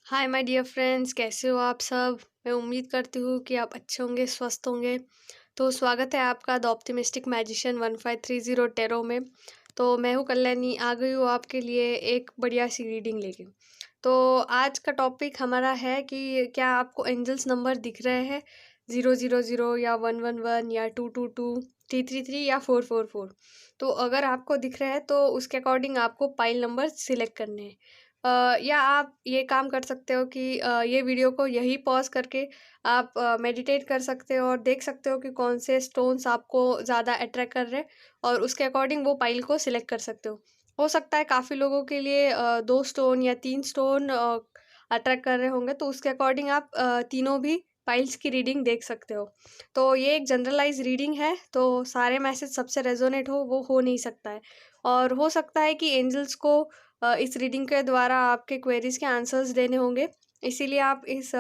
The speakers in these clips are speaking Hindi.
हाय माय डियर फ्रेंड्स, कैसे हो आप सब। मैं उम्मीद करती हूँ कि आप अच्छे होंगे, स्वस्थ होंगे। तो स्वागत है आपका द ऑप्टिमिस्टिक मैजिशियन 1530 टेरो में। तो मैं हूँ कल्याणी, आ गई हूँ आपके लिए एक बढ़िया सी रीडिंग लेके। तो आज का टॉपिक हमारा है कि क्या आपको एंजल्स नंबर दिख रहे हैं, 000 या 111 या 222 333 या 444। तो अगर आपको दिख रहे हैं तो उसके अकॉर्डिंग आपको पाइल नंबर सिलेक्ट करने हैं। या आप ये काम कर सकते हो कि ये वीडियो को यही पॉज करके आप मेडिटेट कर सकते हो और देख सकते हो कि कौन से स्टोन्स आपको ज़्यादा अट्रैक्ट कर रहे हैं और उसके अकॉर्डिंग वो पाइल को सिलेक्ट कर सकते हो सकता है काफ़ी लोगों के लिए 2 स्टोन या 3 स्टोन अट्रैक्ट कर रहे होंगे, तो उसके अकॉर्डिंग आप तीनों भी पाइल्स की रीडिंग देख सकते हो। तो ये एक जनरलाइज रीडिंग है, तो सारे मैसेज सबसे रेजोनेट हो वो नहीं सकता है। और हो सकता है कि एंजल्स को इस रीडिंग के द्वारा आपके क्वेरीज के आंसर्स देने होंगे, इसीलिए आप इस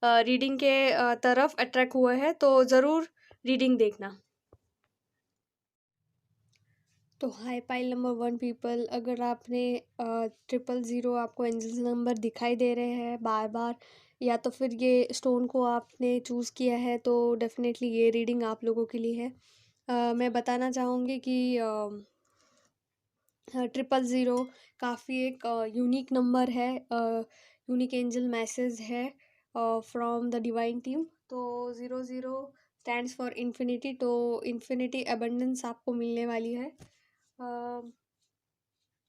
रीडिंग के तरफ अट्रैक्ट हुए हैं, तो ज़रूर रीडिंग देखना। तो हाई पाइल नंबर 1 पीपल, अगर आपने 000 आपको एंजल्स नंबर दिखाई दे रहे हैं बार बार, या तो फिर ये स्टोन को आपने चूज़ किया है, तो डेफिनेटली ये रीडिंग आप लोगों के लिए है। मैं बताना चाहूँगी कि 000 काफ़ी एक यूनिक नंबर है, यूनिक एंजल मैसेज है फ्रॉम द डिवाइन टीम। तो 0 स्टैंड्स फॉर इन्फिनिटी, तो इन्फिनिटी अबंडेंस आपको मिलने वाली है।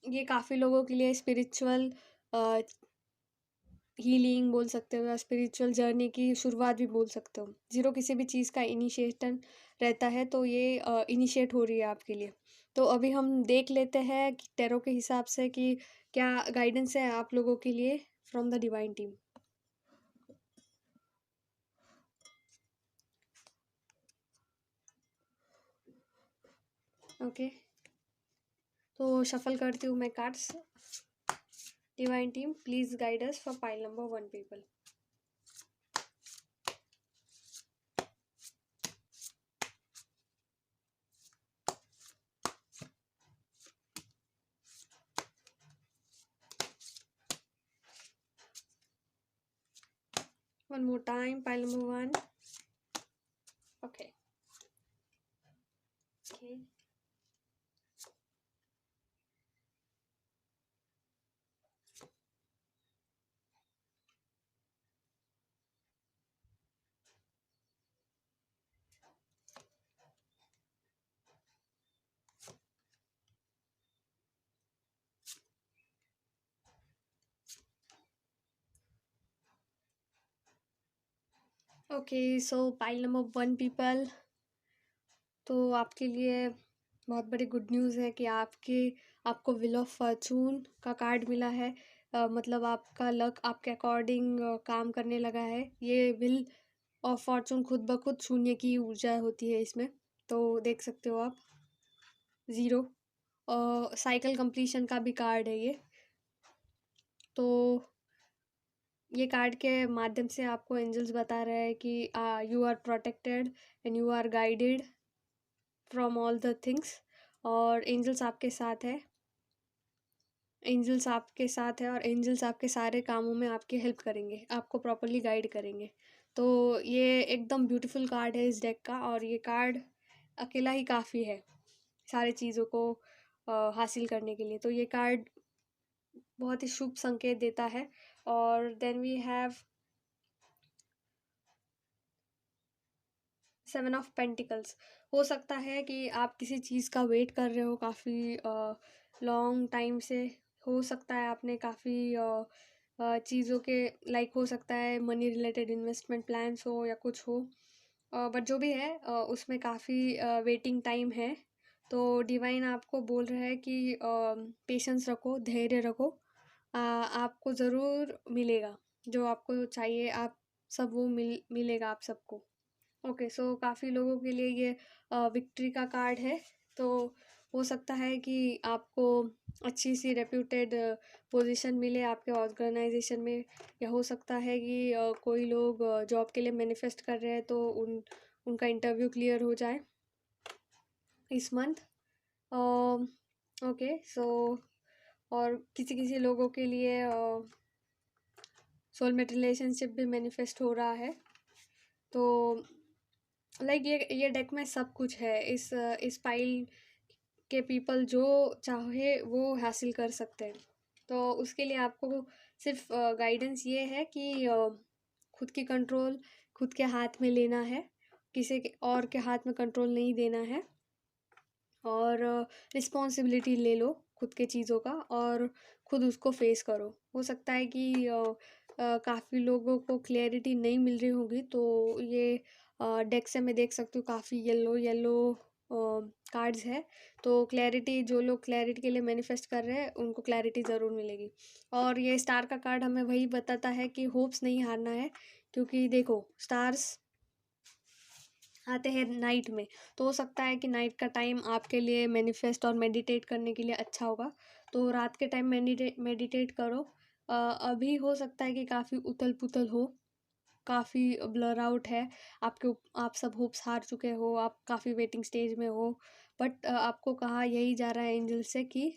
ये काफ़ी लोगों के लिए स्पिरिचुअल हीलिंग बोल सकते हो या स्पिरिचुअल जर्नी की शुरुआत भी बोल सकते हो। ज़ीरो किसी भी चीज़ का इनिशिएशन रहता है, तो ये इनिशिएट हो रही है आपके लिए। तो अभी हम देख लेते हैं कि टैरो के हिसाब से कि क्या गाइडेंस है आप लोगों के लिए from the divine team. Okay, तो शफल करती हूँ मैं cards. Divine team, please guide us for pile number 1 people. One more time, pile number 1. Okay. Okay. Okay, so pile number 1 people, तो आपके लिए बहुत बड़ी गुड न्यूज़ है कि आपको व्हील ऑफ फॉर्चून का कार्ड मिला है। मतलब आपका लक आपके अकॉर्डिंग काम करने लगा है। ये व्हील ऑफ फॉर्चून खुद ब खुद शून्य की ऊर्जा होती है इसमें, तो देख सकते हो आप। 0 साइकिल कंप्लीशन का भी कार्ड है ये। तो ये कार्ड के माध्यम से आपको एंजल्स बता रहे हैं कि you are protected and you are guided from all the things. और एंजल्स आपके साथ है, एंजल्स आपके साथ है और एंजल्स आपके सारे कामों में आपकी हेल्प करेंगे, आपको प्रॉपरली गाइड करेंगे। तो ये एकदम ब्यूटीफुल कार्ड है इस डेक का, और ये कार्ड अकेला ही काफ़ी है सारी चीज़ों को हासिल करने के लिए। तो ये कार्ड बहुत ही शुभ संकेत देता है। और then we have 7 of pentacles. हो सकता है कि आप किसी चीज़ का वेट कर रहे हो काफ़ी लॉन्ग टाइम से। हो सकता है आपने काफ़ी चीज़ों के लाइक, हो सकता है मनी रिलेटेड इन्वेस्टमेंट प्लान्स हो या कुछ हो, बट जो भी है उसमें काफ़ी वेटिंग टाइम है। तो डिवाइन आपको बोल रहा है कि पेशेंस रखो, धैर्य रखो, आपको ज़रूर मिलेगा जो आपको चाहिए। आप सब वो मिलेगा आप सबको। ओके, सो काफ़ी लोगों के लिए ये विक्ट्री का कार्ड है। तो हो सकता है कि आपको अच्छी सी रेप्यूटेड पोजीशन मिले आपके ऑर्गेनाइजेशन में, या हो सकता है कि कोई लोग जॉब के लिए मैनिफेस्ट कर रहे हैं, तो उनका इंटरव्यू क्लियर हो जाए इस मंथ। ओके, सो और किसी किसी लोगों के लिए सोलमेट रिलेशनशिप भी मैनिफेस्ट हो रहा है। तो लाइक ये डेक में सब कुछ है। इस पाइल के पीपल जो चाहे वो हासिल कर सकते हैं। तो उसके लिए आपको सिर्फ गाइडेंस ये है कि खुद की कंट्रोल खुद के हाथ में लेना है, किसी के और के हाथ में कंट्रोल नहीं देना है, और रिस्पॉन्सिबिलिटी ले लो खुद के चीज़ों का और खुद उसको फेस करो। हो सकता है कि काफ़ी लोगों को क्लैरिटी नहीं मिल रही होगी, तो ये डेक से मैं देख सकती हूँ काफ़ी येलो येलो कार्ड्स है। तो क्लैरिटी, जो लोग क्लैरिटी के लिए मैनिफेस्ट कर रहे हैं उनको क्लैरिटी ज़रूर मिलेगी। और ये स्टार का कार्ड हमें वही बताता है कि होप्स नहीं हारना है, क्योंकि देखो स्टार्स आते हैं नाइट में। तो हो सकता है कि नाइट का टाइम आपके लिए मैनिफेस्ट और मेडिटेट करने के लिए अच्छा होगा। तो रात के टाइम मेडिटेट करो। अभी हो सकता है कि काफ़ी उथल पुथल हो, काफ़ी ब्लर आउट है, आप सब होप्स हार चुके हो, आप काफ़ी वेटिंग स्टेज में हो। बट आपको कहा यही जा रहा है एंजल से कि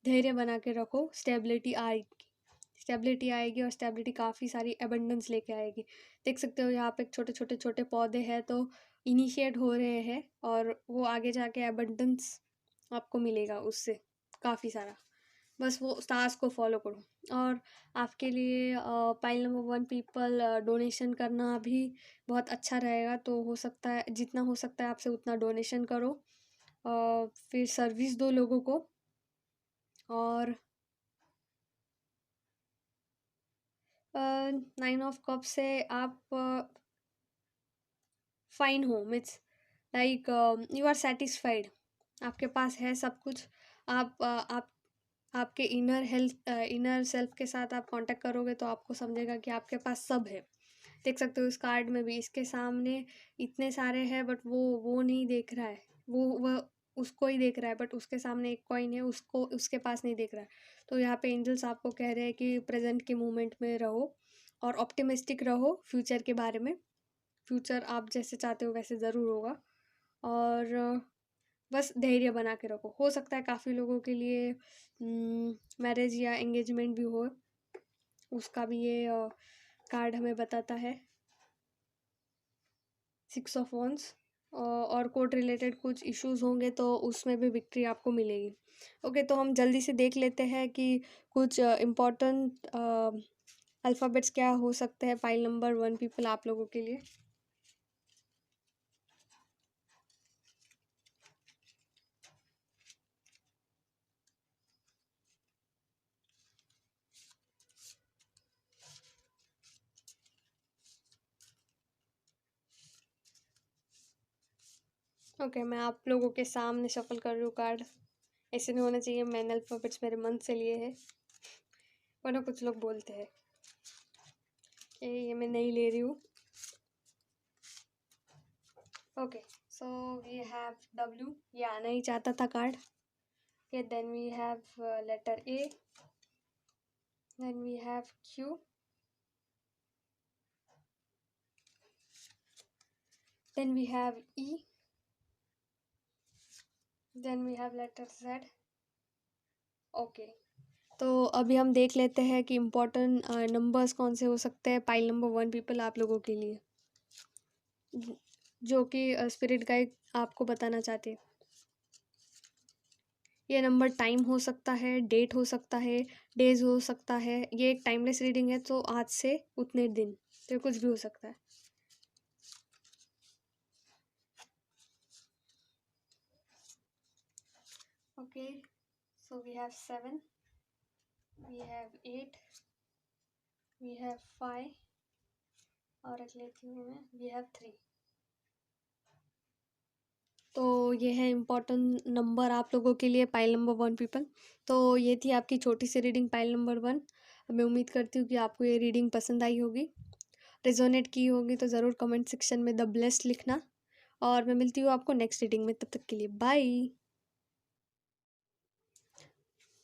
धैर्य बना के रखो, स्टेबिलिटी आएगी और स्टेबिलिटी काफ़ी सारी एबंडेंस लेके आएगी। देख सकते हो यहाँ पे छोटे छोटे छोटे पौधे हैं, तो इनिशिएट हो रहे हैं और वो आगे जाके एबंडेंस आपको मिलेगा उससे काफ़ी सारा। बस वो स्टार्स को फॉलो करो। और आपके लिए पाइल नंबर 1 पीपल डोनेशन करना भी बहुत अच्छा रहेगा। तो हो सकता है जितना हो सकता है आपसे उतना डोनेशन करो, फिर सर्विस दो लोगों को। और 9 ऑफ कप से आप फाइन हो, means like you are satisfied, आपके पास है सब कुछ। आप आपके इनर सेल्फ के साथ आप कांटेक्ट करोगे तो आपको समझेगा कि आपके पास सब है। देख सकते हो इस कार्ड में भी इसके सामने इतने सारे हैं, बट वो नहीं देख रहा है, वो उसको ही देख रहा है, बट उसके सामने एक कॉइन है, उसको उसके पास नहीं देख रहा है। तो यहाँ पे एंजल्स आपको कह रहे हैं कि प्रेजेंट के मोमेंट में रहो और ऑप्टिमिस्टिक रहो फ्यूचर के बारे में। फ्यूचर आप जैसे चाहते हो वैसे ज़रूर होगा। और बस धैर्य बना के रखो। हो सकता है काफ़ी लोगों के लिए मैरिज या एंगेजमेंट भी हो, उसका भी ये कार्ड हमें बताता है। 6 ऑफ वॉन्ड्स। और कोर्ट रिलेटेड कुछ इश्यूज होंगे तो उसमें भी विक्ट्री आपको मिलेगी। ओके, तो हम जल्दी से देख लेते हैं कि कुछ इम्पोर्टेंट अल्फ़ाबेट्स क्या हो सकते हैं पाइल नंबर 1 पीपल आप लोगों के लिए। ओके, मैं आप लोगों के सामने शफल कर रही हूँ कार्ड। ऐसे नहीं होना चाहिए, मैंने अल्फ़ाबेट्स मेरे मन से लिए हैं, वरना कुछ लोग बोलते हैं कि ये मैं नहीं ले रही हूँ। Okay, so we have W, ये आना ही चाहता था card. Okay, then we have letter A, then we have Q, then we have E, then we have letter Z. Okay, तो अभी हम देख लेते हैं कि इम्पोर्टेंट नंबर्स कौन से हो सकते हैं पाइल नंबर 1 पीपल आप लोगों के लिए, जो कि स्पिरिट गाइड आपको बताना चाहते हैं। ये नंबर टाइम हो सकता है, डेट हो सकता है, डेज हो सकता है। ये एक टाइमलेस रीडिंग है, तो आज से उतने दिन, तो कुछ भी हो सकता है। Okay, so we have 7, we have 8, we have 5, और रख लेती हूँ मैं, वी हैव 3। तो ये है इम्पोर्टेंट नंबर आप लोगों के लिए पाइल नंबर 1 पीपल। तो ये थी आपकी छोटी सी रीडिंग पाइल नंबर 1। मैं उम्मीद करती हूँ कि आपको ये रीडिंग पसंद आई होगी, रेजोनेट की होगी। तो ज़रूर कमेंट सेक्शन में द ब्लेस्ड लिखना, और मैं मिलती हूँ आपको नेक्स्ट रीडिंग में। तब तक के लिए बाय।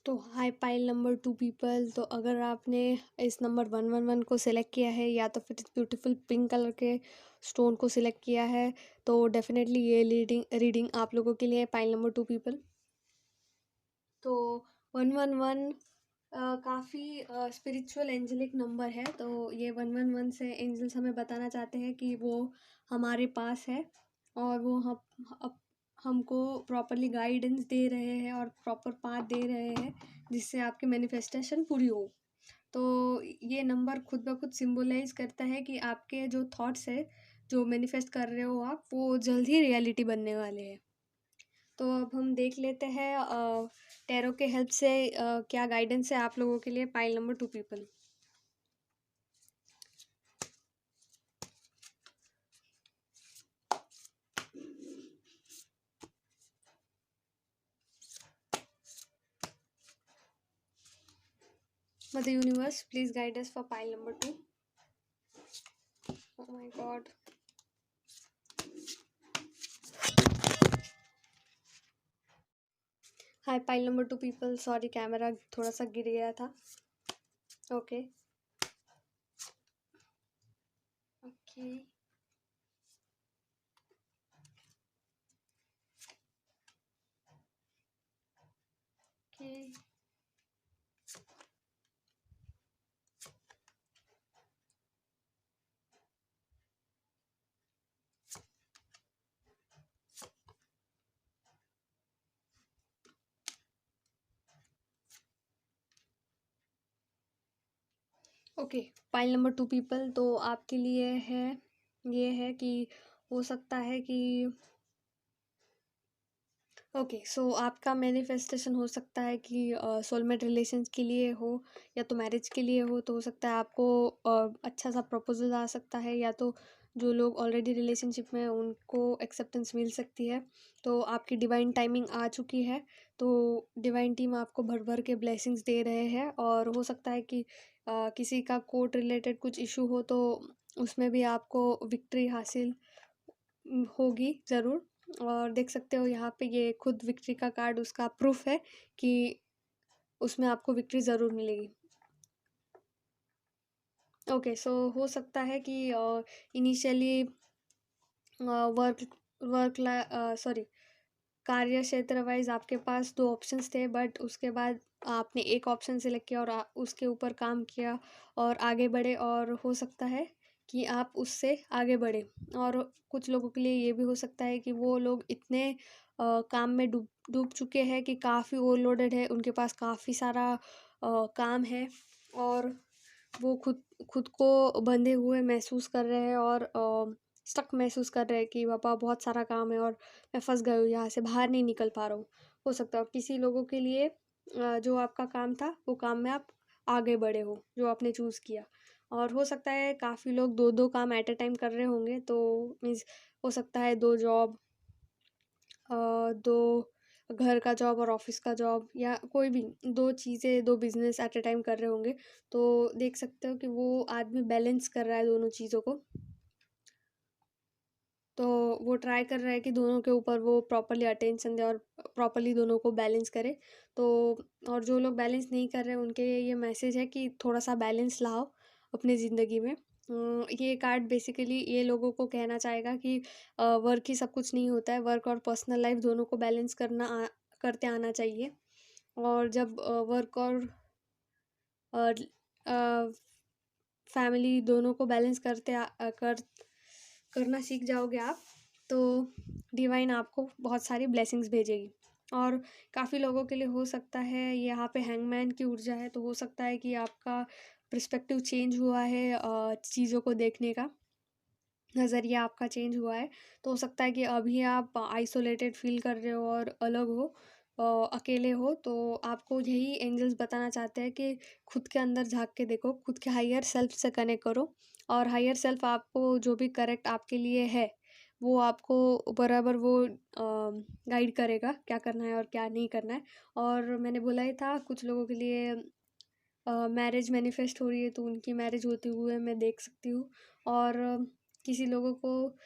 तो हाई पाइल नंबर 2 पीपल, तो अगर आपने इस नंबर 111 को सिलेक्ट किया है या तो फिर इस ब्यूटीफुल पिंक कलर के स्टोन को सिलेक्ट किया है, तो डेफिनेटली ये रीडिंग आप लोगों के लिए पाइल नंबर 2 पीपल। तो 111 काफ़ी स्पिरिचुअल एंजेलिक नंबर है, तो ये 111 से एंजल्स हमें बताना चाहते हैं कि वो हमारे पास है और वो हमको प्रॉपरली गाइडेंस दे रहे हैं और प्रॉपर पाथ दे रहे हैं जिससे आपकी मैनिफेस्टेशन पूरी हो। तो ये नंबर खुद ब खुद सिंबलाइज करता है कि आपके जो थॉट्स है, जो मैनिफेस्ट कर रहे हो आप, वो जल्द ही रियलिटी बनने वाले हैं। तो अब हम देख लेते हैं टैरो के हेल्प से क्या गाइडेंस है आप लोगों के लिए। Pile number 2 people. Mother Universe, please guide us for pile number 2. Oh my god. Hi pile number 2 people. Sorry, camera थोड़ा सा गिर गया था. Okay. Okay. Okay. Okay, pile number 2 people. तो आपके लिए है, ये है कि हो सकता है कि ओके, सो आपका मैनिफेस्टेशन हो सकता है कि सोलमेट रिलेशंस के लिए हो या तो मैरिज के लिए हो। तो हो सकता है आपको अच्छा सा प्रपोजल आ सकता है, या तो जो लोग ऑलरेडी रिलेशनशिप में हैं उनको एक्सेप्टेंस मिल सकती है। तो आपकी डिवाइन टाइमिंग आ चुकी है, तो डिवाइन टीम आपको भर भर के ब्लेसिंग्स दे रहे हैं। और हो सकता है कि किसी का कोर्ट रिलेटेड कुछ इशू हो तो उसमें भी आपको विक्ट्री हासिल होगी ज़रूर। और देख सकते हो यहाँ पे ये खुद विक्ट्री का कार्ड उसका प्रूफ है कि उसमें आपको विक्ट्री ज़रूर मिलेगी। ओके, सो हो सकता है कि इनिशियली वर्क सॉरी कार्य क्षेत्र वाइज आपके पास 2 ऑप्शंस थे, बट उसके बाद आपने एक ऑप्शन सेलेक्ट किया और उसके ऊपर काम किया और आगे बढ़े। और हो सकता है कि आप उससे आगे बढ़े। और कुछ लोगों के लिए ये भी हो सकता है कि वो लोग इतने काम में डूब डूब चुके हैं कि काफ़ी ओवरलोडेड है, उनके पास काफ़ी सारा काम है और वो खुद खुद को बंधे हुए महसूस कर रहे हैं और स्टक महसूस कर रहे हैं कि पापा बहुत सारा काम है और मैं फंस गई हूँ, यहाँ से बाहर नहीं निकल पा रहा हूँ। हो सकता है किसी लोगों के लिए जो आपका काम था वो काम में आप आगे बढ़े हो, जो आपने चूज़ किया। और हो सकता है काफ़ी लोग 2-2 काम एट अ टाइम कर रहे होंगे, तो मीन्स हो सकता है 2 जॉब, 2 घर का जॉब और ऑफिस का जॉब, या कोई भी 2 चीज़ें, 2 बिज़नेस एट अ टाइम कर रहे होंगे। तो देख सकते हो कि वो आदमी बैलेंस कर रहा है दोनों चीज़ों को। तो वो ट्राई कर रहा है कि दोनों के ऊपर वो प्रॉपर्ली अटेंशन दे और प्रॉपर्ली दोनों को बैलेंस करे। तो और जो लोग बैलेंस नहीं कर रहे हैं उनके लिए ये मैसेज है कि थोड़ा सा बैलेंस लाओ अपनी ज़िंदगी में। ये कार्ड बेसिकली ये लोगों को कहना चाहेगा कि वर्क ही सब कुछ नहीं होता है, वर्क और पर्सनल लाइफ दोनों को बैलेंस करते आना चाहिए। और जब वर्क और फैमिली दोनों को बैलेंस करना सीख जाओगे आप, तो डिवाइन आपको बहुत सारी ब्लेसिंग्स भेजेगी। और काफ़ी लोगों के लिए हो सकता है यहाँ पे हैंगमैन की ऊर्जा है, तो हो सकता है कि आपका पर्सपेक्टिव चेंज हुआ है, चीज़ों को देखने का नज़रिया आपका चेंज हुआ है। तो हो सकता है कि अभी आप आइसोलेटेड फील कर रहे हो और अलग हो, अकेले हो। तो आपको यही एंजल्स बताना चाहते हैं कि खुद के अंदर झाँक के देखो, खुद के हायर सेल्फ से कनेक्ट करो। और हायर सेल्फ आपको जो भी करेक्ट आपके लिए है, वो आपको बराबर वो गाइड करेगा क्या करना है और क्या नहीं करना है। और मैंने बोला ही था कुछ लोगों के लिए मैरिज मैनिफेस्ट हो रही है, तो उनकी मैरिज होते हुए मैं देख सकती हूँ। और किसी लोगों को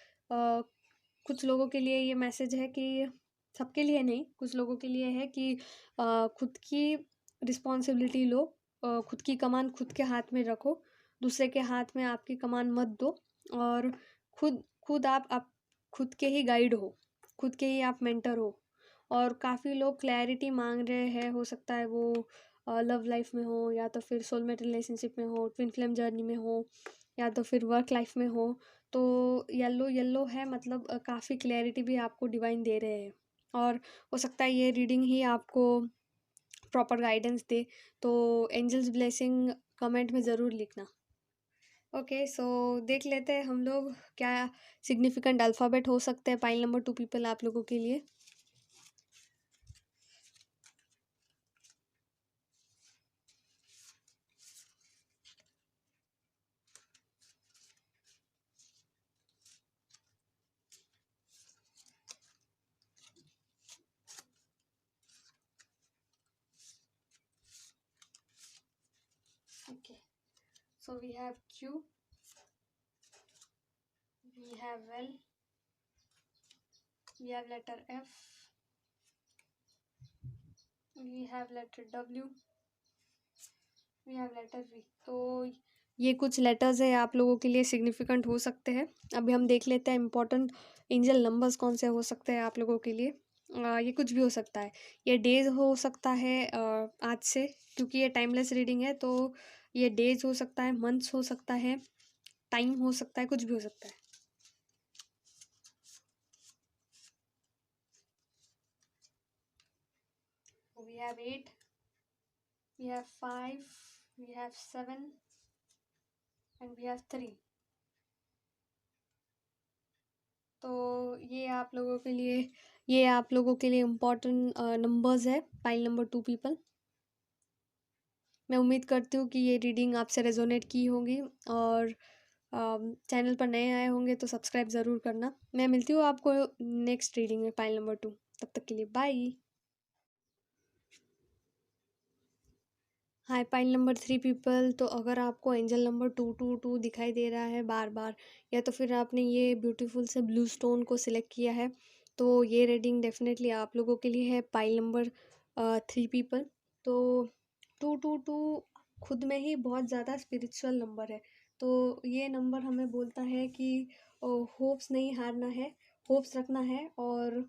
कुछ लोगों के लिए ये मैसेज है कि सबके लिए नहीं, कुछ लोगों के लिए है कि खुद की रिस्पॉन्सिबिलिटी लो, खुद की कमान खुद के हाथ में रखो, दूसरे के हाथ में आपकी कमान मत दो। और खुद खुद आप खुद के ही गाइड हो, खुद के ही आप मेंटर हो। और काफ़ी लोग क्लैरिटी मांग रहे हैं, हो सकता है वो लव लाइफ में हो, या तो फिर सोलमेट रिलेशनशिप में हो, ट्विन फ्लेम जर्नी में हो, या तो फिर वर्क लाइफ में हो, तो येलो येलो है, मतलब काफ़ी क्लैरिटी भी आपको डिवाइन दे रहे हैं। और हो सकता है ये रीडिंग ही आपको प्रॉपर गाइडेंस दे। तो एंजल्स ब्लेसिंग कमेंट में ज़रूर लिखना। ओके, सो देख लेते हैं हम लोग क्या सिग्निफिकेंट अल्फ़ाबेट हो सकते हैं पाइल नंबर 2 पीपल आप लोगों के लिए। Okay, so we have Q, we have L, we have letter F, we have letter W, we have letter V। तो ये कुछ लेटर्स है आप लोगों के लिए सिग्निफिकेंट हो सकते हैं। अभी हम देख लेते हैं इम्पोर्टेंट एंजल नंबर्स कौन से हो सकते हैं आप लोगों के लिए। ये कुछ भी हो सकता है, ये डेज हो सकता है आज से, क्योंकि ये टाइमलेस रीडिंग है, तो ये डेज हो सकता है, मंथ्स हो सकता है, टाइम हो सकता है, कुछ भी हो सकता है। We have 8, we have 5, we have 7 and we have 3। तो ये आप लोगों के लिए इम्पोर्टेंट नंबर्स है पाइल नंबर 2 पीपल। मैं उम्मीद करती हूँ कि ये रीडिंग आपसे रेजोनेट की होगी, और चैनल पर नए आए होंगे तो सब्सक्राइब ज़रूर करना। मैं मिलती हूँ आपको नेक्स्ट रीडिंग में पाइल नंबर 2। तब तक के लिए बाय। हाय पाइल नंबर 3 पीपल। तो अगर आपको एंजल नंबर 222 दिखाई दे रहा है बार बार, या तो फिर आपने ये ब्यूटीफुल से ब्लू स्टोन को सिलेक्ट किया है, तो ये रीडिंग डेफिनेटली आप लोगों के लिए है पाइल नंबर 3 पीपल। तो 222 खुद में ही बहुत ज़्यादा स्पिरिचुअल नंबर है। तो ये नंबर हमें बोलता है कि होप्स नहीं हारना है, होप्स रखना है, और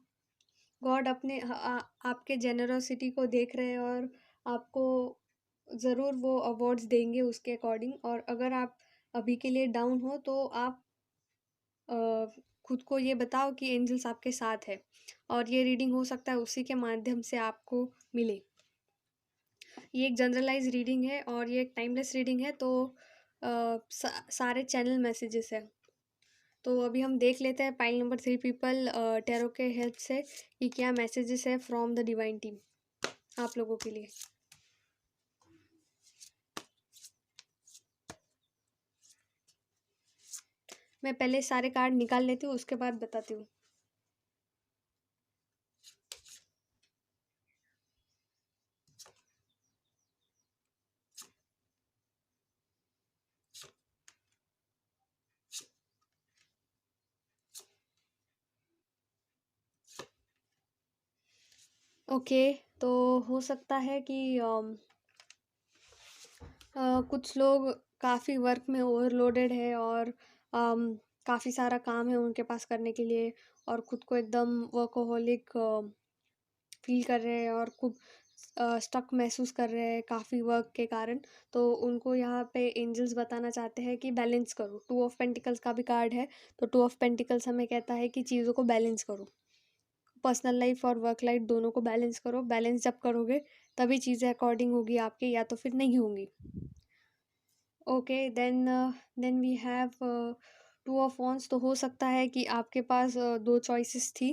गॉड अपने आपके जेनरोसिटी को देख रहे हैं, और आपको ज़रूर वो अवार्ड्स देंगे उसके अकॉर्डिंग। और अगर आप अभी के लिए डाउन हो, तो आप अ, खुद को ये बताओ कि एंजल्स आपके साथ है, और ये रीडिंग हो सकता है उसी के माध्यम से आपको मिले। ये एक जनरलाइज रीडिंग है, और ये एक टाइमलेस रीडिंग है, तो सारे चैनल मैसेजेस हैं। तो अभी हम देख लेते हैं पाइल नंबर 3 पीपल टैरो के हेल्प से कि क्या मैसेजेस है फ्रॉम द डिवाइन टीम आप लोगों के लिए। मैं पहले सारे कार्ड निकाल लेती हूँ, उसके बाद बताती हूँ। ओके, तो हो सकता है कि कुछ लोग काफ़ी वर्क में ओवरलोडेड है, और काफ़ी सारा काम है उनके पास करने के लिए, और खुद को एकदम वर्कोहॉलिक फील कर रहे हैं, और खूब स्टक महसूस कर रहे हैं काफ़ी वर्क के कारण। तो उनको यहाँ पे एंजल्स बताना चाहते हैं कि बैलेंस करो। 2 ऑफ पेंटिकल्स का भी कार्ड है, तो 2 ऑफ पेंटिकल्स हमें कहता है कि चीज़ों को बैलेंस करो। पर्सनल लाइफ और वर्क लाइफ दोनों को बैलेंस करो। बैलेंस जब करोगे तभी चीज़ें अकॉर्डिंग होगी आपकी, या तो फिर नहीं होंगी। Okay, then we have 2 of wands. तो हो सकता है कि आपके पास 2 चॉइसेस थी।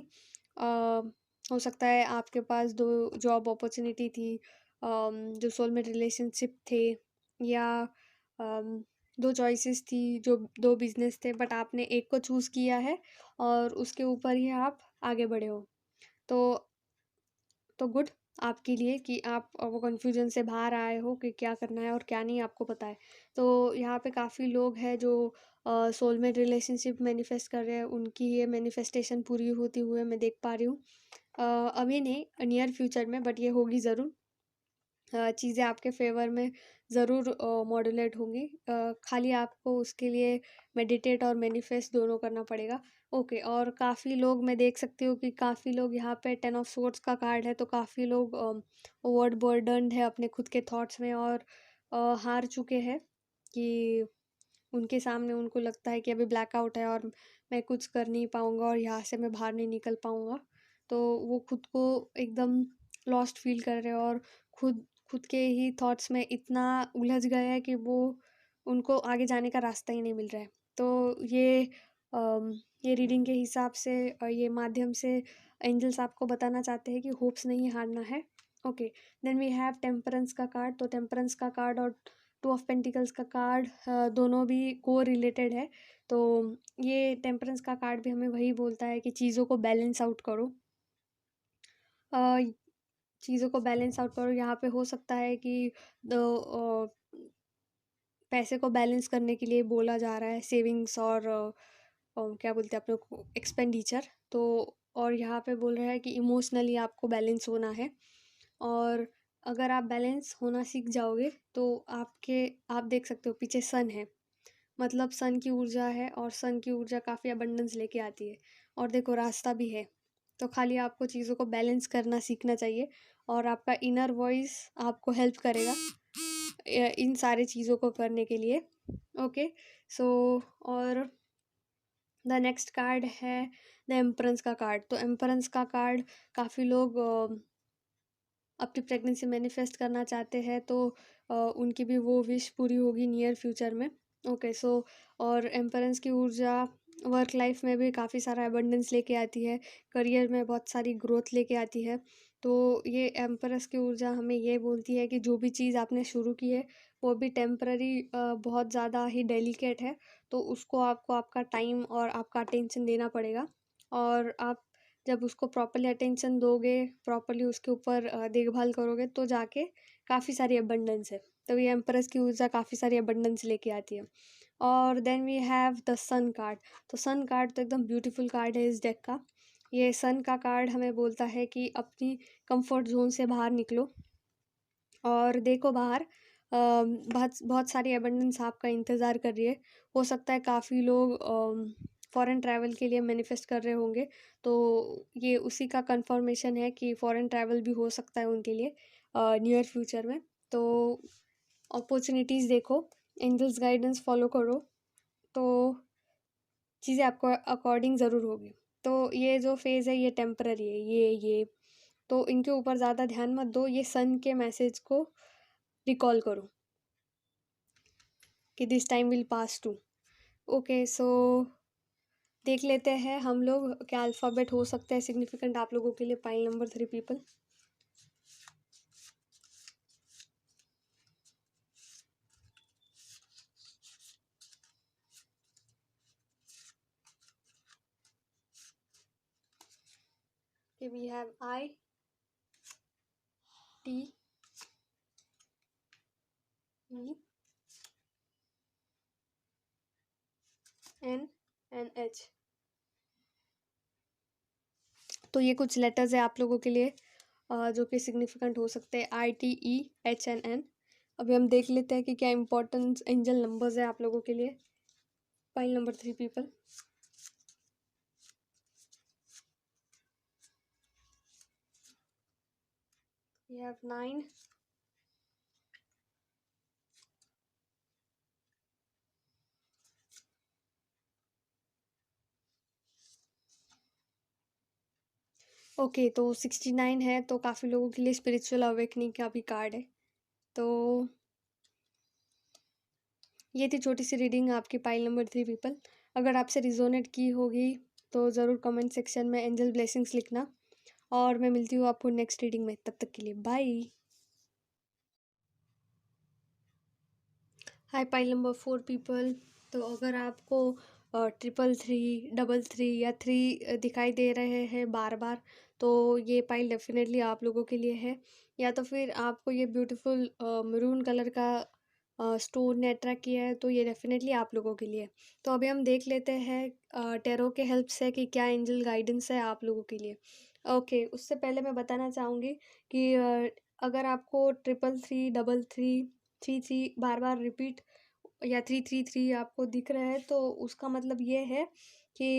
हो सकता है आपके पास 2 जॉब अपॉर्चुनिटी थी, जो सोलमेट रिलेशनशिप थे, या 2 चॉइसेस थी, जो 2 बिजनेस थे, बट आपने एक को चूज़ किया है, और उसके ऊपर ही आप आगे बढ़े हो। तो गुड आपके लिए कि आप वो कन्फ्यूजन से बाहर आए हो कि क्या करना है और क्या नहीं, आपको पता है। तो यहाँ पे काफ़ी लोग हैं जो सोलमेट रिलेशनशिप मैनिफेस्ट कर रहे हैं, उनकी ये मैनिफेस्टेशन पूरी होती हुए मैं देख पा रही हूँ। अभी नहीं, नियर फ्यूचर में, बट ये होगी ज़रूर। चीज़ें आपके फेवर में ज़रूर मॉड्यूलेट होंगी। खाली आपको उसके लिए मेडिटेट और मैनिफेस्ट दोनों करना पड़ेगा। ओके, और काफ़ी लोग, मैं देख सकती हूँ कि काफ़ी लोग यहाँ पे 10 ऑफ सोर्ड्स का कार्ड है, तो काफ़ी लोग ओवर बर्डन्ड है अपने खुद के थॉट्स में और हार चुके हैं कि उनके सामने उनको लगता है कि अभी ब्लैकआउट है और मैं कुछ कर नहीं पाऊँगा और यहाँ से मैं बाहर नहीं निकल पाऊँगा। तो वो खुद को एकदम लॉस्ट फ़ील कर रहे हैं और खुद खुद के ही थॉट्स में इतना उलझ गए हैं कि वो उनको आगे जाने का रास्ता ही नहीं मिल रहा है। तो ये रीडिंग के हिसाब से ये माध्यम से एंजल्स आपको बताना चाहते हैं कि होप्स नहीं हारना है। Okay, then we have temperance का कार्ड। तो टेम्परेंस का कार्ड और टू ऑफ पेंटिकल्स का कार्ड दोनों भी को रिलेटेड है। तो ये टेम्परेंस का कार्ड भी हमें वही बोलता है कि चीज़ों को बैलेंस आउट करो। अ, चीज़ों को बैलेंस आउट करो, यहाँ पे हो सकता है कि पैसे को बैलेंस करने के लिए बोला जा रहा है, सेविंग्स और क्या बोलते हैं अपने को, एक्सपेंडिचर। तो और यहाँ पे बोल रहा है कि इमोशनली आपको बैलेंस होना है और अगर आप बैलेंस होना सीख जाओगे तो आप देख सकते हो पीछे सन है, मतलब सन की ऊर्जा है और सन की ऊर्जा काफ़ी अबंडेंस लेके आती है और देखो रास्ता भी है। तो खाली आपको चीज़ों को बैलेंस करना सीखना चाहिए और आपका इनर वॉइस आपको हेल्प करेगा इन सारी चीज़ों को करने के लिए। ओके, सो और द नेक्स्ट कार्ड है द एम्परेंस का कार्ड। तो एम्परेंस का कार्ड, काफ़ी लोग अपनी प्रेगनेंसी मैनिफेस्ट करना चाहते हैं तो उनकी भी वो विश पूरी होगी नियर फ्यूचर में। ओके, सो और एम्परेंस की ऊर्जा वर्क लाइफ में भी काफ़ी सारा अबंडेंस लेके आती है, करियर में बहुत सारी ग्रोथ लेके आती है। तो ये एम्परेंस की ऊर्जा हमें ये बोलती है कि जो भी चीज़ आपने शुरू की है वो भी टेम्पररी बहुत ज़्यादा ही डेलिकेट है, तो उसको आपको आपका टाइम और आपका अटेंशन देना पड़ेगा और आप जब उसको प्रॉपर्ली अटेंशन दोगे, प्रॉपर्ली उसके ऊपर देखभाल करोगे तो जाके काफ़ी सारी अबंडेंस है। तो ये एम्प्रेस की ऊर्जा काफ़ी सारी अबंडेंस लेके आती है। और then we have the sun card. तो सन कार्ड तो एकदम ब्यूटीफुल कार्ड है इस डेक का। ये सन का कार्ड हमें बोलता है कि अपनी कंफर्ट जोन से बाहर निकलो और देखो बाहर बहुत बहुत सारी अबंडेंस आपका इंतज़ार कर रही है। हो सकता है काफ़ी लोग फ़ॉरेन ट्रैवल के लिए मैनिफेस्ट कर रहे होंगे, तो ये उसी का कंफर्मेशन है कि फ़ॉरेन ट्रैवल भी हो सकता है उनके लिए नियर फ्यूचर में। तो अपॉर्चुनिटीज़ देखो, एंजल्स गाइडेंस फॉलो करो, तो चीज़ें आपको अकॉर्डिंग ज़रूर होगी। तो ये जो फेज़ है ये टेम्पररी है, ये तो इनके ऊपर ज़्यादा ध्यान मत दो, ये सन के मैसेज को रिकॉल करो कि this time will pass too. Okay, so देख लेते हैं हम लोग क्या अल्फ़ाबेट हो सकते हैं सिग्निफिकेंट आप लोगों के लिए, pile number 3 people. Okay, we have I, T, E, N and H। तो ये कुछ लेटर्स है आप लोगों के लिए जो कि सिग्निफिकेंट हो सकते हैं, ITEHNN। अभी हम देख लेते हैं कि क्या इंपॉर्टेंट एंजल नंबर्स है आप लोगों के लिए, pile number 3 people. We have 9, okay, तो 69 है, तो काफ़ी लोगों के लिए स्पिरिचुअल अवेकनिंग का भी कार्ड है। तो ये थी छोटी सी रीडिंग आपकी पाइल नंबर 3 पीपल। अगर आपसे रिजोनेट की होगी तो ज़रूर कमेंट सेक्शन में एंजल ब्लेसिंग्स लिखना और मैं मिलती हूँ आपको नेक्स्ट रीडिंग में। तब तक के लिए बाय। हाय पाइल नंबर 4 पीपल। तो अगर आपको 333, 33 या 3 दिखाई दे रहे हैं बार बार, तो ये पाइल डेफिनेटली आप लोगों के लिए है। या तो फिर आपको ये ब्यूटीफुल मरून कलर का स्टोन ने अट्रैक्ट किया है, तो ये डेफिनेटली आप लोगों के लिए। तो अभी हम देख लेते हैं टैरो के हेल्प से कि क्या एंजल गाइडेंस है आप लोगों के लिए। ओके, उससे पहले मैं बताना चाहूँगी कि अगर आपको 333 333 33 बार बार रिपीट या 333 आपको दिख रहा है, तो उसका मतलब ये है कि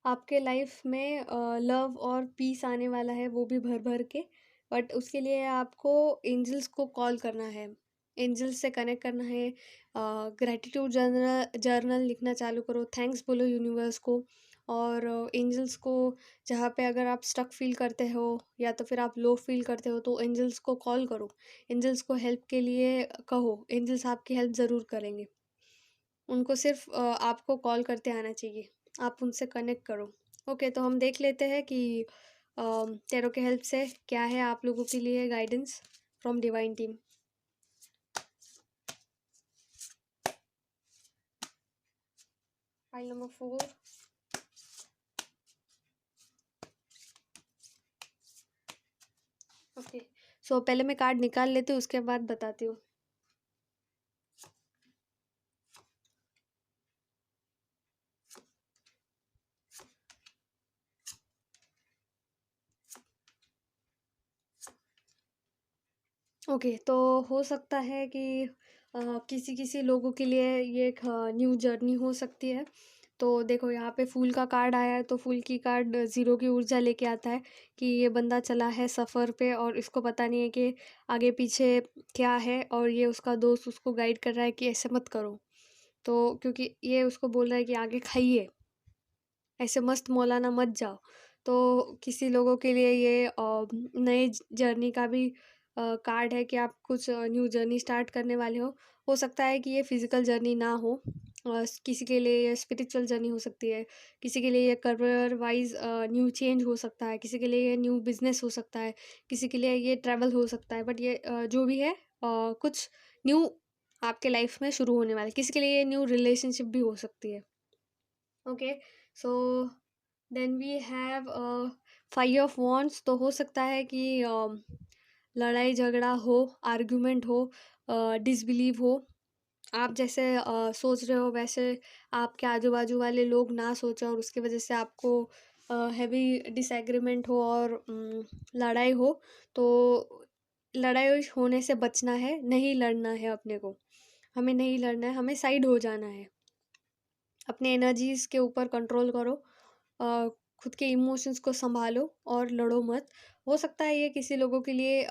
आपके लाइफ में लव और पीस आने वाला है, वो भी भर भर के। बट उसके लिए आपको एंजल्स को कॉल करना है, एंजल्स से कनेक्ट करना है। ग्रैटिट्यूड जर्नल जर्नल लिखना चालू करो, थैंक्स बोलो यूनिवर्स को। और एंजल्स को, जहाँ पे अगर आप स्टक फील करते हो या तो फिर आप लो फील करते हो, तो एंजल्स को कॉल करो, एंजल्स को हेल्प के लिए कहो, एंजल्स आपकी हेल्प ज़रूर करेंगे। उनको सिर्फ आपको कॉल करते आना चाहिए, आप उनसे कनेक्ट करो। ओके, तो हम देख लेते हैं कि टैरो के हेल्प से क्या है आप लोगों के लिए guidance from divine team. File number 4। Okay, so पहले मैं कार्ड निकाल लेती हूँ, उसके बाद बताती हूँ। ओके, तो हो सकता है कि किसी किसी लोगों के लिए ये एक न्यू जर्नी हो सकती है। तो देखो, यहाँ पे फूल का कार्ड आया है, तो फूल की कार्ड ज़ीरो की ऊर्जा लेके आता है कि ये बंदा चला है सफ़र पे और इसको पता नहीं है कि आगे पीछे क्या है, और ये उसका दोस्त उसको गाइड कर रहा है कि ऐसे मत करो। तो क्योंकि ये उसको बोल रहा है कि आगे खाइए, ऐसे मस्त मौलाना मत जाओ। तो किसी लोगों के लिए ये नए जर्नी का भी कार्ड है कि आप कुछ न्यू जर्नी स्टार्ट करने वाले हो सकता है कि ये फिजिकल जर्नी ना हो, किसी के लिए ये स्पिरिचुअल जर्नी हो सकती है, किसी के लिए ये करियर वाइज न्यू चेंज हो सकता है, किसी के लिए ये न्यू बिजनेस हो सकता है, किसी के लिए ये ट्रैवल हो सकता है। बट ये जो भी है, कुछ न्यू आपके लाइफ में शुरू होने वाला है, किसी के लिए ये न्यू रिलेशनशिप भी हो सकती है। Okay, so then we have 5 of wands. तो हो सकता है कि लड़ाई झगड़ा हो, आर्ग्यूमेंट हो, डिसबिलीव हो। आप जैसे सोच रहे हो वैसे आपके आजू बाजू वाले लोग ना सोचें, और उसकी वजह से आपको हैवी डिसएग्रीमेंट हो और लड़ाई हो। तो लड़ाई होने से बचना है, नहीं लड़ना है अपने को, हमें नहीं लड़ना है, हमें साइड हो जाना है। अपने एनर्जीज़ के ऊपर कंट्रोल करो, खुद के इमोशंस को सँभालो और लड़ो मत। हो सकता है ये किसी लोगों के लिए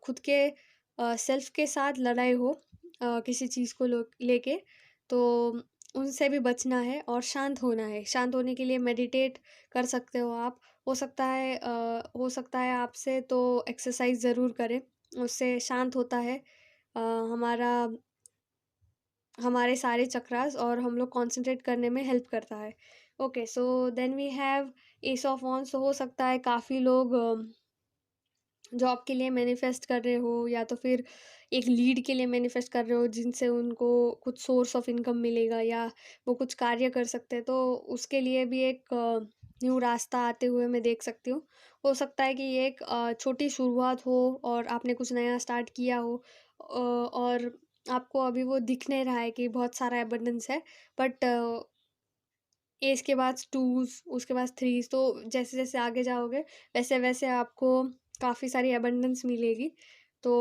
खुद के सेल्फ के साथ लड़ाई हो, किसी चीज़ को लो लेके, तो उनसे भी बचना है और शांत होना है। शांत होने के लिए मेडिटेट कर सकते हो आप। हो सकता है आपसे तो एक्सरसाइज़ ज़रूर करें, उससे शांत होता है हमारा हमारे सारे चक्रास, और हम लोग कंसंट्रेट करने में हेल्प करता है। Okay, so then we have ace of wands. तो हो सकता है काफ़ी लोग जॉब के लिए मैनिफेस्ट कर रहे हो, या तो फिर एक लीड के लिए मैनिफेस्ट कर रहे हो जिनसे उनको कुछ सोर्स ऑफ इनकम मिलेगा, या वो कुछ कार्य कर सकते हैं, तो उसके लिए भी एक न्यू रास्ता आते हुए मैं देख सकती हूँ। हो सकता है कि ये एक छोटी शुरुआत हो और आपने कुछ नया स्टार्ट किया हो, और आपको अभी वो दिख नहीं रहा है कि बहुत सारा एबंडेंस है, बट एज के बाद टूज़, उसके बाद थ्रीज़, तो जैसे-जैसे आगे जाओगे वैसे-वैसे आपको काफ़ी सारी अबंडेंस मिलेगी। तो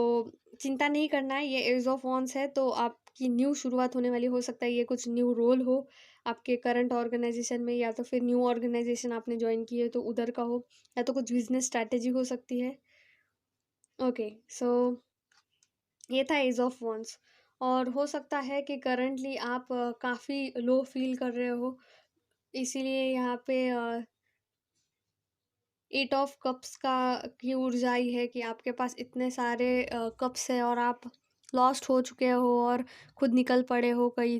चिंता नहीं करना है, ये एज ऑफ वॉन्ड्स है, तो आपकी न्यू शुरुआत होने वाली। हो सकता है ये कुछ न्यू रोल हो आपके करंट ऑर्गनाइज़ेशन में, या तो फिर न्यू ऑर्गनाइज़ेशन आपने जॉइन की है तो उधर का हो, या तो कुछ बिज़नेस स्ट्रैटेजी हो सकती है। ओके, सो ये था एज ऑफ वॉन्ड्स। और हो सकता है कि करंटली आप काफ़ी लो फील कर रहे हो, इसीलिए यहाँ पे 8 ऑफ कप्स का की ऊर्जा आई है कि आपके पास इतने सारे कप्स हैं और आप लॉस्ट हो चुके हो और खुद निकल पड़े हो कहीं।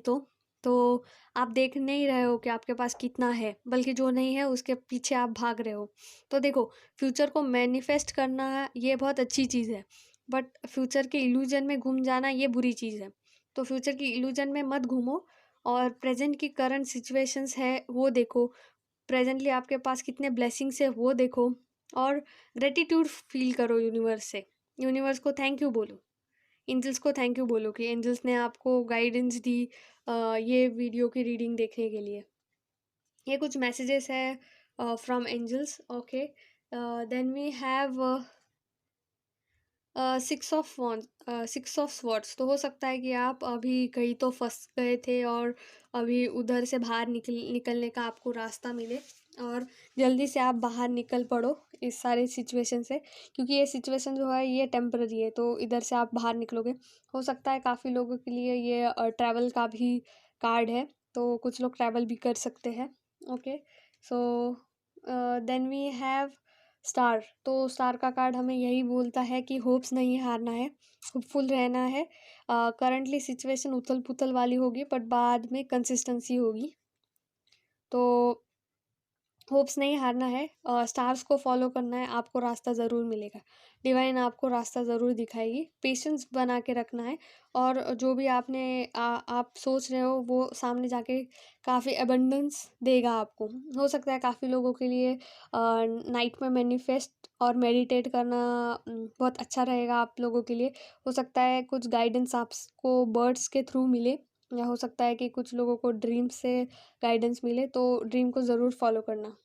तो आप देख नहीं रहे हो कि आपके पास कितना है, बल्कि जो नहीं है उसके पीछे आप भाग रहे हो। तो देखो, फ्यूचर को मैनिफेस्ट करना ये बहुत अच्छी चीज़ है, बट फ्यूचर के इल्यूजन में घूम जाना ये बुरी चीज़ है। तो फ्यूचर की इल्यूजन में मत घूमो, और प्रेजेंट की करंट सिचुएशंस है वो देखो, प्रेजेंटली आपके पास कितने ब्लेसिंग्स है वो देखो, और ग्रेटिट्यूड फील करो यूनिवर्स से। यूनिवर्स को थैंक यू बोलो, एंजल्स को थैंक यू बोलो कि एंजल्स ने आपको गाइडेंस दी ये वीडियो की रीडिंग देखने के लिए। ये कुछ मैसेजेस है from angels. Okay, then we have six of swords, तो हो सकता है कि आप अभी कहीं तो फँस गए थे और अभी उधर से बाहर निकलने का आपको रास्ता मिले और जल्दी से आप बाहर निकल पड़ो इस सारे सिचुएशन से, क्योंकि ये सिचुएशन जो है ये टेम्पररी है, तो इधर से आप बाहर निकलोगे। हो सकता है काफ़ी लोगों के लिए ये ट्रैवल का भी कार्ड है, तो कुछ लोग ट्रैवल भी कर सकते हैं। Okay, so then we have star. तो स्टार का कार्ड हमें यही बोलता है कि होप्स नहीं हारना है, होपफुल रहना है। करंटली सिचुएशन उथल पुथल वाली होगी, बट बाद में कंसिस्टेंसी होगी, तो होप्स नहीं हारना है। स्टार्स को फॉलो करना है, आपको रास्ता ज़रूर मिलेगा, डिवाइन आपको रास्ता ज़रूर दिखाएगी। पेशेंस बना के रखना है और जो भी आप सोच रहे हो वो सामने जाके काफ़ी एबंडेंस देगा आपको। हो सकता है काफ़ी लोगों के लिए नाइट में मैनिफेस्ट और मेडिटेट करना बहुत अच्छा रहेगा आप लोगों के लिए। हो सकता है कुछ गाइडेंस आपको बर्ड्स के थ्रू मिले, या हो सकता है कि कुछ लोगों को ड्रीम से गाइडेंस मिले, तो ड्रीम को ज़रूर फॉलो करना।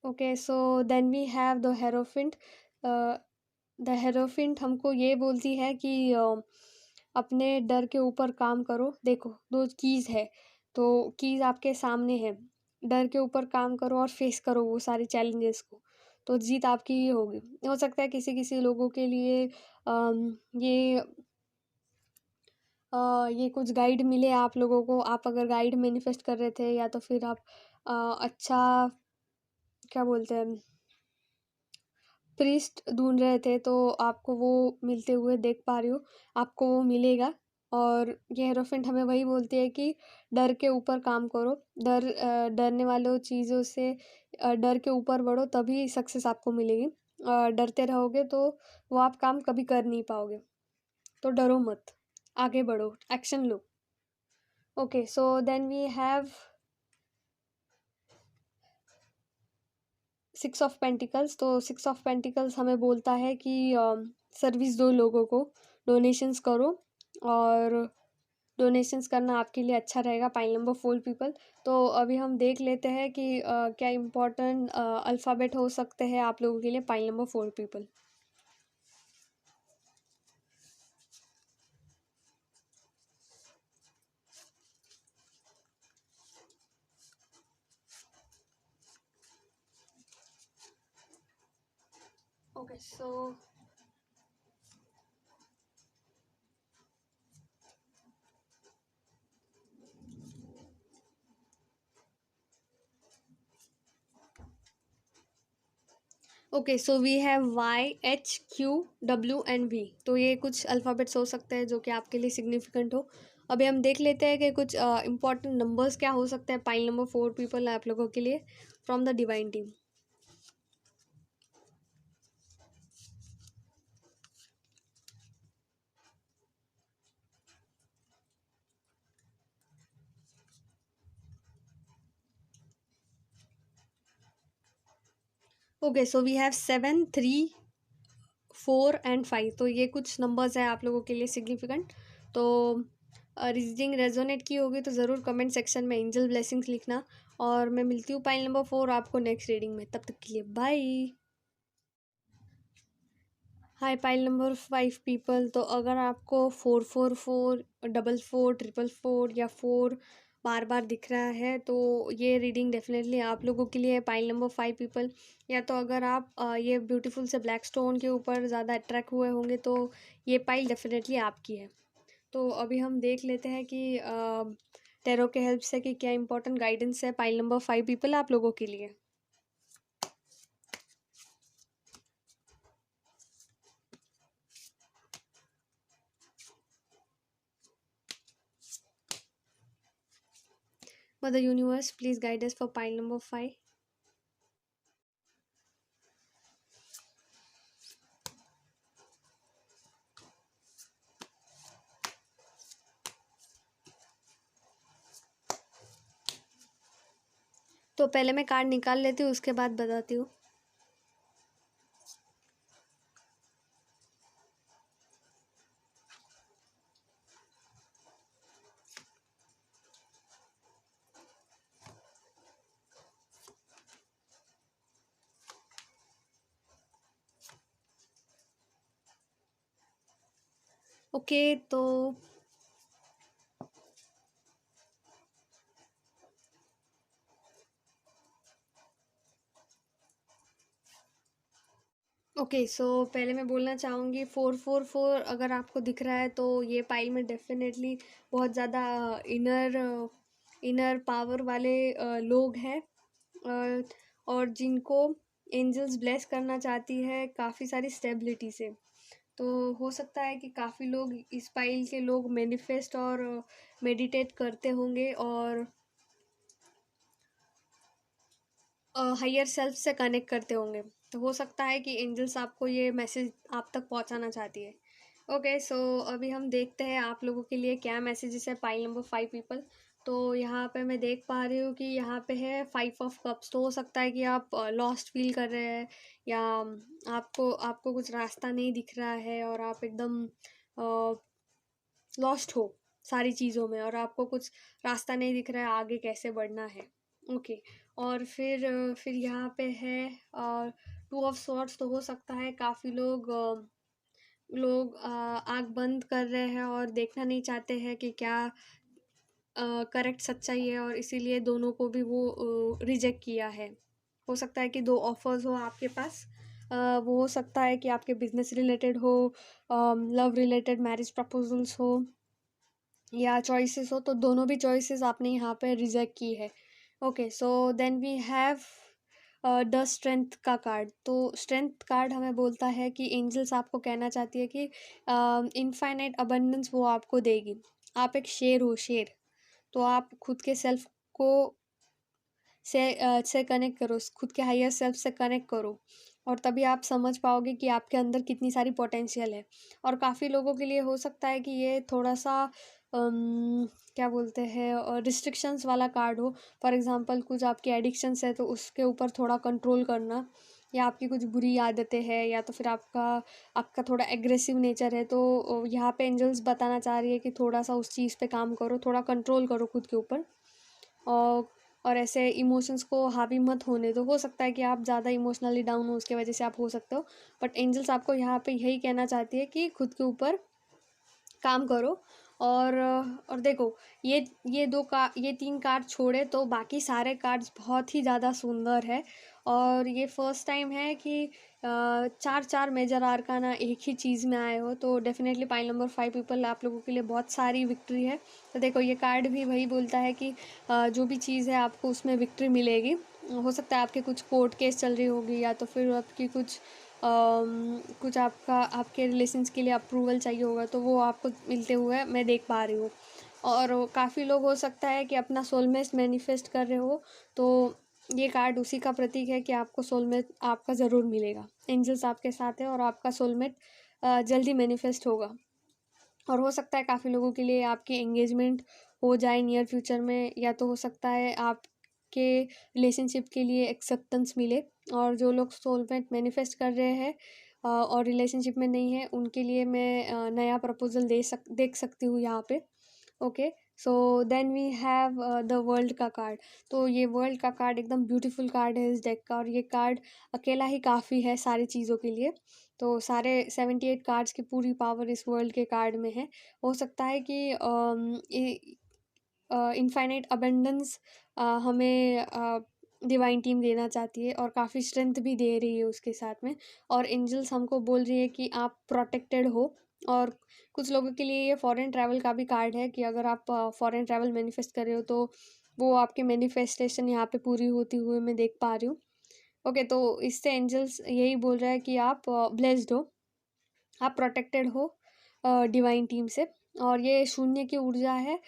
Okay, so then we have the hierophant. The hierophant हमको ये बोलती है कि अपने डर के ऊपर काम करो। देखो, दो कीज़ है, तो कीज़ आपके सामने है, डर के ऊपर काम करो और फेस करो वो सारे चैलेंजेस को, तो जीत आपकी ही होगी। हो सकता है किसी किसी लोगों के लिए ये ये कुछ गाइड मिले आप लोगों को। आप अगर गाइड मैनिफेस्ट कर रहे थे, या तो फिर आप अच्छा, क्या बोलते हैं, प्रीस्ट ढूंढ रहे थे, तो आपको वो मिलते हुए देख पा रही हो, आपको वो मिलेगा। और ये हीरोफेंट हमें वही बोलती है कि डर के ऊपर काम करो, डरने वालों चीज़ों से डर के ऊपर बढ़ो, तभी सक्सेस आपको मिलेगी। डरते रहोगे तो वो आप काम कभी कर नहीं पाओगे, तो डरो मत, आगे बढ़ो, एक्शन लो। Okay, so then we have six of pentacles. तो सिक्स ऑफ पेंटिकल्स हमें बोलता है कि सर्विस दो लोगों को, डोनेशंस करो, और डोनेशंस करना आपके लिए अच्छा रहेगा। Pile number 4 people. तो अभी हम देख लेते हैं कि क्या इम्पोर्टेंट अल्फ़ाबेट हो सकते हैं आप लोगों के लिए, pile number 4 people. Okay, so okay, so we have YHQW and V। तो ये कुछ अल्फ़ाबेट्स हो सकते हैं जो कि आपके लिए सिग्निफिकेंट हो। अभी हम देख लेते हैं कि कुछ इंपॉर्टेंट नंबर्स क्या हो सकते हैं पाइल नंबर 4 पीपल आप लोगों के लिए from the divine team. Okay, so we have 7, 3, 4 and 5। तो ये कुछ नंबर्स हैं आप लोगों के लिए सिग्निफिकेंट। तो रीडिंग रेजोनेट की होगी तो ज़रूर कमेंट सेक्शन में एंजल ब्लेसिंग्स लिखना, और मैं मिलती हूँ पाइल नंबर 4 आपको नेक्स्ट रीडिंग में। तब तक के लिए बाय। हाय पाइल नंबर 5 पीपल। तो अगर आपको 444, 44, 444 या 4 बार बार दिख रहा है, तो ये रीडिंग डेफिनेटली आप लोगों के लिए है, पाइल नंबर 5 पीपल। या तो अगर आप ये ब्यूटीफुल से ब्लैक स्टोन के ऊपर ज़्यादा अट्रैक्ट हुए होंगे, तो ये पाइल डेफिनेटली आपकी है। तो अभी हम देख लेते हैं कि टैरो के हेल्प से कि क्या इंपॉर्टेंट गाइडेंस है पाइल नंबर 5 पीपल आप लोगों के लिए। Mother universe, please guide us for pile number 5। तो पहले मैं कार्ड निकाल लेती हूँ, उसके बाद बताती हूँ। ओके, तो ओके, सो पहले मैं बोलना चाहूँगी 444 अगर आपको दिख रहा है तो ये पाइल में डेफिनेटली बहुत ज़्यादा इनर इनर पावर वाले लोग हैं, और जिनको एंजल्स ब्लेस करना चाहती है काफ़ी सारी स्टेबिलिटी से। तो हो सकता है कि काफ़ी लोग इस पाइल के लोग मैनिफेस्ट और मेडिटेट करते होंगे और हायर सेल्फ से कनेक्ट करते होंगे। तो हो सकता है कि एंजल्स आपको ये मैसेज आप तक पहुंचाना चाहती है। ओके, सो अभी हम देखते हैं आप लोगों के लिए क्या मैसेजेस है पाइल नंबर 5 पीपल। तो यहाँ पे मैं देख पा रही हूँ कि यहाँ पे है 5 ऑफ कप्स। तो हो सकता है कि आप लॉस्ट फील कर रहे हैं, या आपको आपको कुछ रास्ता नहीं दिख रहा है और आप एकदम लॉस्ट हो सारी चीज़ों में, और आपको कुछ रास्ता नहीं दिख रहा है आगे कैसे बढ़ना है। ओके, और फिर यहाँ पे है 2 ऑफ स्वॉर्ड्स। तो हो सकता है काफ़ी लोग आँख बंद कर रहे हैं और देखना नहीं चाहते हैं कि क्या करेक्ट सच्चाई है, और इसीलिए दोनों को भी वो रिजेक्ट किया है। हो सकता है कि 2 ऑफ़र्स हो आपके पास। वो हो सकता है कि आपके बिज़नेस रिलेटेड हो, लव रिलेटेड मैरिज प्रपोज़ल्स हो, या चॉइसेस हो। तो दोनों भी चॉइसेस आपने यहाँ पे रिजेक्ट की है। Okay, so then we have the strength का कार्ड। तो स्ट्रेंथ कार्ड हमें बोलता है कि एंजल्स आपको कहना चाहती है कि इनफाइनाइट अबंडेंस वो आपको देगी। आप एक शेर हो, शेर। तो आप खुद के सेल्फ को से कनेक्ट करो, खुद के हायर सेल्फ से कनेक्ट करो, और तभी आप समझ पाओगे कि आपके अंदर कितनी सारी पोटेंशियल है। और काफ़ी लोगों के लिए हो सकता है कि ये थोड़ा सा क्या बोलते हैं, रिस्ट्रिक्शंस वाला कार्ड हो। फॉर एग्जांपल कुछ आपकी एडिक्शंस है तो उसके ऊपर थोड़ा कंट्रोल करना, या आपकी कुछ बुरी आदतें हैं, या तो फिर आपका आपका थोड़ा एग्रेसिव नेचर है। तो यहाँ पे एंजल्स बताना चाह रही है कि थोड़ा सा उस चीज़ पे काम करो, थोड़ा कंट्रोल करो खुद के ऊपर, और और ऐसे इमोशंस को हावी मत होने दो। हो सकता है कि आप ज़्यादा इमोशनली डाउन हो, उसके वजह से आप हो सकते हो, बट एंजल्स आपको यहाँ पे यही कहना चाहती है कि खुद के ऊपर काम करो। और देखो, ये 3 कार्ड छोड़े तो बाकी सारे कार्ड्स बहुत ही ज़्यादा सुंदर है, और ये फर्स्ट टाइम है कि 4 मेजर आर्काना एक ही चीज़ में आए हो। तो डेफिनेटली पाइल नंबर 5 पीपल आप लोगों के लिए बहुत सारी विक्ट्री है। तो देखो, ये कार्ड भी वही बोलता है कि जो भी चीज़ है आपको उसमें विक्ट्री मिलेगी। हो सकता है आपके कुछ कोर्ट केस चल रही होगी, या तो फिर आपकी कुछ आपके रिलेशंस के लिए अप्रूवल चाहिए होगा, तो वो आपको मिलते हुए मैं देख पा रही हूँ। और काफ़ी लोग हो सकता है कि अपना सोलमेट मैनिफेस्ट कर रहे हो, तो ये कार्ड उसी का प्रतीक है कि आपको सोलमेट आपका ज़रूर मिलेगा। एंजल्स आपके साथ है और आपका सोलमेट जल्दी मैनिफेस्ट होगा। और हो सकता है काफ़ी लोगों के लिए आपकी एंगेजमेंट हो जाए नियर फ्यूचर में, या तो हो सकता है आपके रिलेशनशिप के लिए एक्सेप्टेंस मिले। और जो लोग सोलमेट मैनिफेस्ट कर रहे हैं और रिलेशनशिप में नहीं है, उनके लिए मैं नया प्रपोजल देख सकती हूँ यहाँ पे। Okay, so then we have the world का कार्ड। तो ये वर्ल्ड का कार्ड एकदम ब्यूटीफुल कार्ड है इस डेक का, और ये कार्ड अकेला ही काफ़ी है सारी चीज़ों के लिए। तो सारे 78 कार्ड्स की पूरी पावर इस वर्ल्ड के कार्ड में है। हो सकता है कि इनफाइनाइट अबेंडेंस हमें डिवाइन टीम देना चाहती है, और काफ़ी स्ट्रेंथ भी दे रही है उसके साथ में। और एंजल्स हमको बोल रही है कि आप प्रोटेक्टेड हो। और कुछ लोगों के लिए ये फॉरेन ट्रैवल का भी कार्ड है कि अगर आप फॉरेन ट्रैवल मैनिफेस्ट कर रहे हो, तो वो आपके मैनिफेस्टेशन यहाँ पे पूरी होती हुई मैं देख पा रही हूँ। ओके, तो इससे एंजल्स यही बोल रहा है कि आप ब्लेस्ड हो, आप प्रोटेक्टेड हो डिवाइन टीम से। और ये शून्य की ऊर्जा है।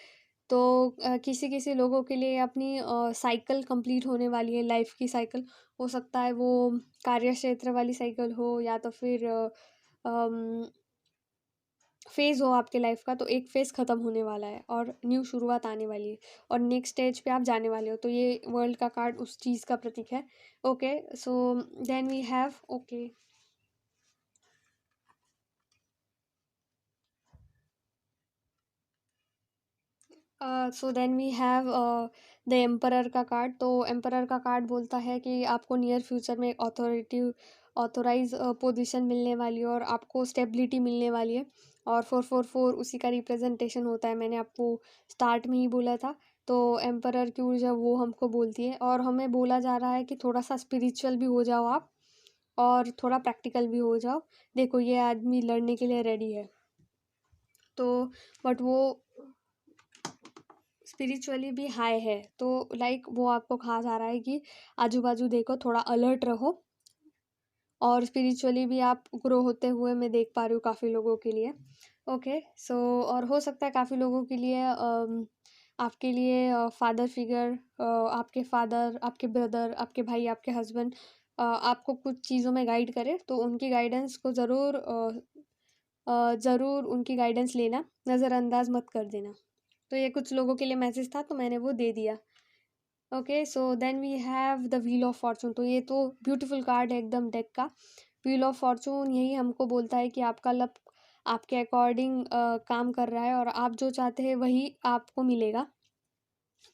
तो किसी किसी लोगों के लिए अपनी साइकिल कंप्लीट होने वाली है, लाइफ की साइकिल। हो सकता है वो कार्य क्षेत्र वाली साइकिल हो, या तो फिर फेज़ हो आपके लाइफ का। तो एक फेज़ ख़त्म होने वाला है और न्यू शुरुआत आने वाली है, और नेक्स्ट स्टेज पे आप जाने वाले हो। तो ये वर्ल्ड का कार्ड उस चीज़ का प्रतीक है। Okay, so then we have okay, so then we have the emperor का कार्ड। तो एम्परर का कार्ड बोलता है कि आपको नियर फ्यूचर में एक ऑथोराइज पोजीशन मिलने वाली है और आपको स्टेबिलिटी मिलने वाली है। और 444 उसी का रिप्रेजेंटेशन होता है, मैंने आपको स्टार्ट में ही बोला था। तो एम्परर की ऊर्जा वो हमको बोलती है, और हमें बोला जा रहा है कि थोड़ा सा स्पिरिचुअल भी हो जाओ आप और थोड़ा प्रैक्टिकल भी हो जाओ। देखो ये आदमी लड़ने के लिए रेडी है, तो बट वो स्पिरिचुअली भी हाई है। तो लाइक वो आपको कहा जा रहा है कि आजू बाजू देखो, थोड़ा अलर्ट रहो, और स्पिरिचुअली भी आप ग्रो होते हुए मैं देख पा रही हूँ काफ़ी लोगों के लिए। ओके सो और हो सकता है काफ़ी लोगों के लिए आपके लिए फादर फिगर, आपके फादर, आपके ब्रदर, आपके भाई, आपके हस्बैंड आपको कुछ चीज़ों में गाइड करे, तो उनकी गाइडेंस को ज़रूर उनकी गाइडेंस लेना, नज़रअंदाज मत कर देना। तो ये कुछ लोगों के लिए मैसेज था, तो मैंने वो दे दिया। Okay so then we have the wheel of fortune. तो ये तो ब्यूटीफुल कार्ड है एकदम डेक का। व्हील ऑफ फॉर्चून यही हमको बोलता है कि आपका लक आपके अकॉर्डिंग काम कर रहा है, और आप जो चाहते हैं वही आपको मिलेगा।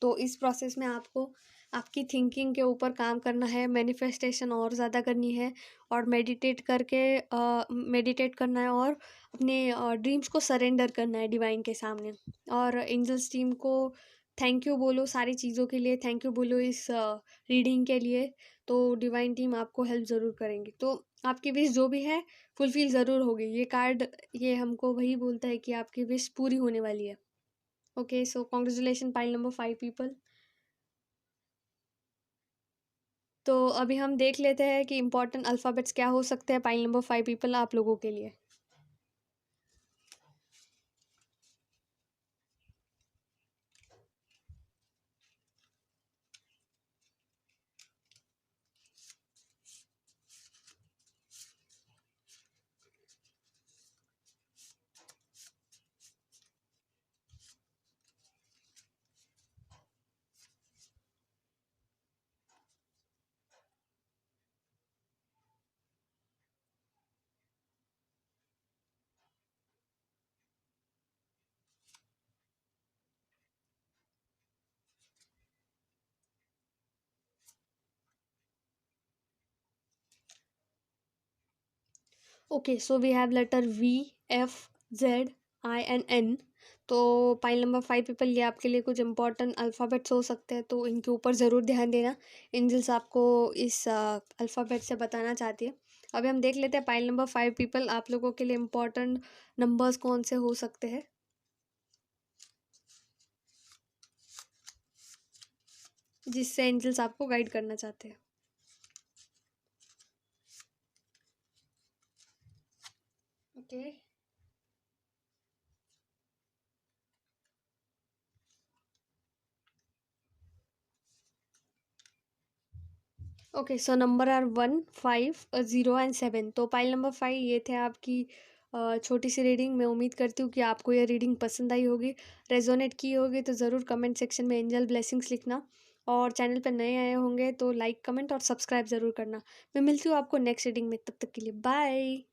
तो इस प्रोसेस में आपको आपकी थिंकिंग के ऊपर काम करना है, मैनिफेस्टेशन और ज़्यादा करनी है, और मेडिटेट करना है, और अपने ड्रीम्स को सरेंडर करना है डिवाइन के सामने। और एंजल्स टीम को थैंक यू बोलो, सारी चीज़ों के लिए थैंक यू बोलो, इस रीडिंग के लिए। तो डिवाइन टीम आपको हेल्प ज़रूर करेंगी, तो आपकी विश जो भी है फुलफिल ज़रूर होगी। ये कार्ड ये हमको वही बोलता है कि आपकी विश पूरी होने वाली है। Okay so congratulation pile number 5 people. तो अभी हम देख लेते हैं कि इम्पोर्टेंट अल्फ़ाबेट्स क्या हो सकते हैं पाइल नंबर 5 पीपल आप लोगों के लिए। Okay so we have letter V, F, Z, I and N. तो पाइल नंबर 5 पीपल ये आपके लिए कुछ इंपॉर्टेंट अल्फ़ाबेट्स हो सकते हैं, तो इनके ऊपर ज़रूर ध्यान देना। एंजल्स आपको इस अल्फ़ाबेट से बताना चाहती है। अभी हम देख लेते हैं पाइल नंबर 5 पीपल आप लोगों के लिए इम्पोर्टेंट नंबर्स कौन से हो सकते हैं, जिससे एंजल्स आपको गाइड करना चाहते हैं। Okay okay so number are 1, 5, 0 and 7। तो पाइल नंबर 5 ये थे आपकी छोटी सी रीडिंग। मैं उम्मीद करती हूँ कि आपको ये रीडिंग पसंद आई होगी, रेजोनेट की होगी। तो ज़रूर कमेंट सेक्शन में एंजल ब्लेसिंग्स लिखना, और चैनल पर नए आए होंगे तो लाइक, कमेंट और सब्सक्राइब ज़रूर करना। मैं मिलती हूँ आपको नेक्स्ट रीडिंग में, तब तक के लिए बाय।